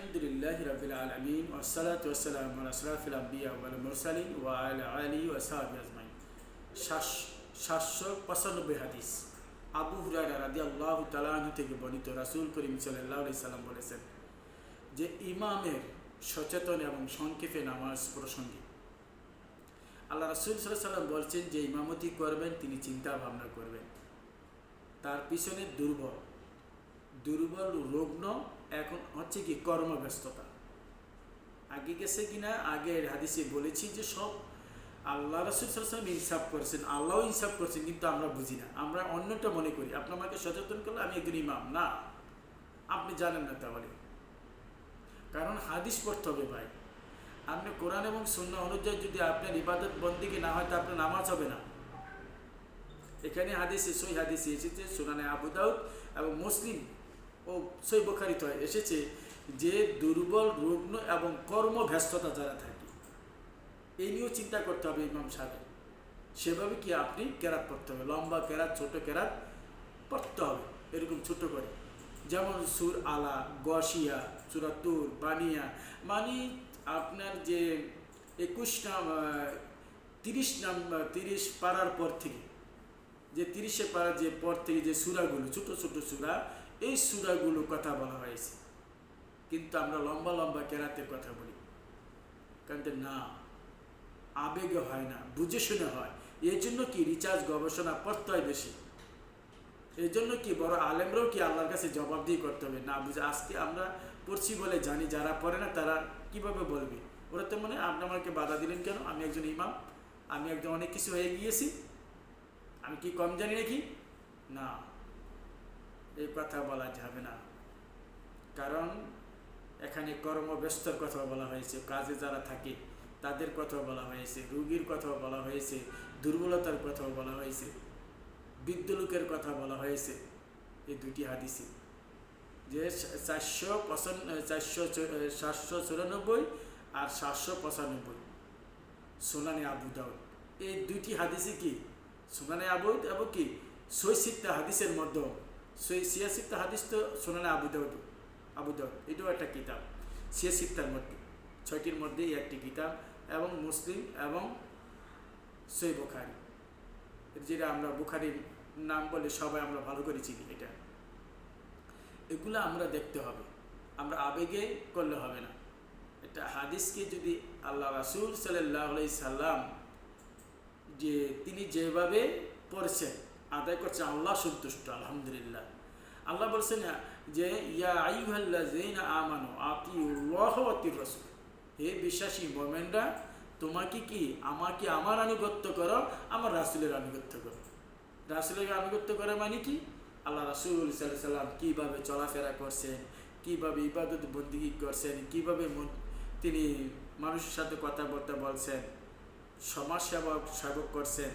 আলহামদুলিল্লাহি রাব্বিল আলামিন ওয়াসসালাতু ওয়াসসালামু আলা আশরাফিল আমবিয়া ওয়াল মুরসালিন ওয়া আলা আলিহি ওয়া সাহবিহি আজমাইন। 795 হাদিস। আবু হুরায়রা রাদিয়াল্লাহু তাআলা আনহু থেকে বর্ণিত, রাসূল করিম সাল্লাল্লাহু আলাইহি সাল্লাম বলেছেন যে ইমামের সচেতন এবং সংক্ষেপে নামাজ প্রসঙ্গে আল্লাহ রাসূল সাল্লাল্লাহু আলাইহি সাল্লাম বলছেন যে ইমামতি করবেন তিনি চিন্তা ভাবনা করবেন, তার পিছনে দুর্বল রুগ্ন এখন হচ্ছে কি কর্মব্যস্ততা। আগে গেছে কিনা আগের হাদিসে বলেছি যে সব আল্লাহ রাসূল সাল্লাল্লাহু আলাইহি ওয়াসাল্লাম ইনসাফ করেছেন, আল্লাহও ইনসাফ করেছেন, কিন্তু আমরা বুঝি না, আমরা অন্যটা মনে করি। আপনি আমাকে সচেতন করলে আমি একজন ইমাম না, আপনি জানেন না তাহলে। কারণ হাদিস পড়তে হবে ভাই। আপনি কোরআন এবং সুন্নাহ অনুযায়ী যদি আপনার ইবাদত বন্দেগী না হয় তা আপনার নামাজ হবে না। এখানে হাদিসে সহিহ হাদিসে এসেছে, সুনানে আবু দাউদ এবং মুসলিম ও সহিহ বুখারীতে এসেছে যে দুর্বল রুগ্ন এবং কর্মব্যস্ততা যারা থাকে, এই নিয়েও চিন্তা করতে হবে ইমাম সাহেব। সেভাবে কি আপনি কেরাত পড়তে হবে, লম্বা কেরাত ছোট কেরাত পড়তে হবে, এরকম ছোট করে। যেমন সুর আলা, গসিয়া, সুরাতুর, বানিয়া, মানে আপনার যে 30 পারার পর থেকে, যে 30 পারার যে পর থেকে যে সূরাগুলো ছোট ছোট সূরা, এই সূরাগুলো কথা বলা হয়েছে। কিন্তু আমরা লম্বা লম্বা কেরাতের কথা বলি, কিন্তু না, আবেগে হয় না, বুঝে শুনে হয়। এই জন্য কি রিচার্জ গবেষণা পড়তে হয় বেশি। এই জন্য কি বড় আলেমরাও কি আল্লাহর কাছে জবাবদিহি করতে হবে না বুঝে। আজকে আমরা পড়ছি বলে জানি, যারা পড়ে না তারা কিভাবে বলবে? ওরা তো মনে আপনি আমাকে বাধা দিলেন কেন? আমি একজন ইমাম, আমি একজন অনেক কিছু হয়ে গিয়েছি, আমি কি কম জানি নাকি? না, এই কথা বলা যাবে না। কারণ এখানে কর্মব্যস্তর কথা বলা হয়েছে, কাজে যারা থাকে তাদের কথা বলা হয়েছে, রোগীর কথা বলা হয়েছে, দুর্বলতার কথা বলা হয়েছে, বৃদ্ধ লোকের কথা বলা হয়েছে। এই দুটি হাদিসে যে 794 আর 795 সুনানে আবু দাউদ, এই দুইটি হাদিসে কি সুনানে আবু দাউদ এবং কি সহিহ হাদিসের মধ্যে 86 হাদিস তো সুনানে আবু দাউদ এটাও একটা কিতাব। 86টার মধ্যে 6টির মধ্যেই একটি কিতাব, এবং মুসলিম এবং সহিহ বুখারী, যেটা আমরা বুখারীর নাম বলে সবাই আমরা ভালো করে চিনি। এগুলো আমরা দেখতে হবে, আমরা আবেগে করলে হবে না। এটা হাদিসকে যদি আল্লাহ রাসূল সাল্লাল্লাহু আলাইহি সাল্লাম যে তিনি যেভাবে পড়ছেন আদায় করছেন, আল্লাহ সন্তুষ্ট, আলহামদুলিল্লাহ। আল্লাহ বলছেন যে ইয়া আইয়ুহাল্লাযীনা আমানু আতিউল্লাহ ওয়া আতিউর রাসূল, হে বিশ্বাসী মুমিনরা তোমাকে কি আমাকে আমার আনুগত্য করো, আমার রাসূলের আনুগত্য করো। রাসূলের আনুগত্য করে মানে কি? আল্লাহ রাসূল সাল্লাল্লাহু আলাইহি সাল্লাম কীভাবে চলাফেরা করছেন, কীভাবে ইবাদত বন্দেগী করছেন, কীভাবে তিনি মানুষের সাথে কথাবার্তা বলছেন, সমাজ সেবক করছেন,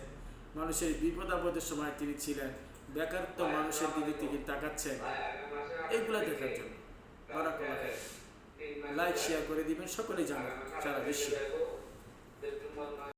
মানুষের বিপদ আপদের সময় তিনি ছিলেন, বেকারত্ব মানুষের দিকে থেকে তাকাচ্ছেন, এইগুলা দেখার জন্য। বারাকাল্লাহু ফিক। লাইক শেয়ার করে দিবেন, সকলেই জানেন সারা বিশ্বে।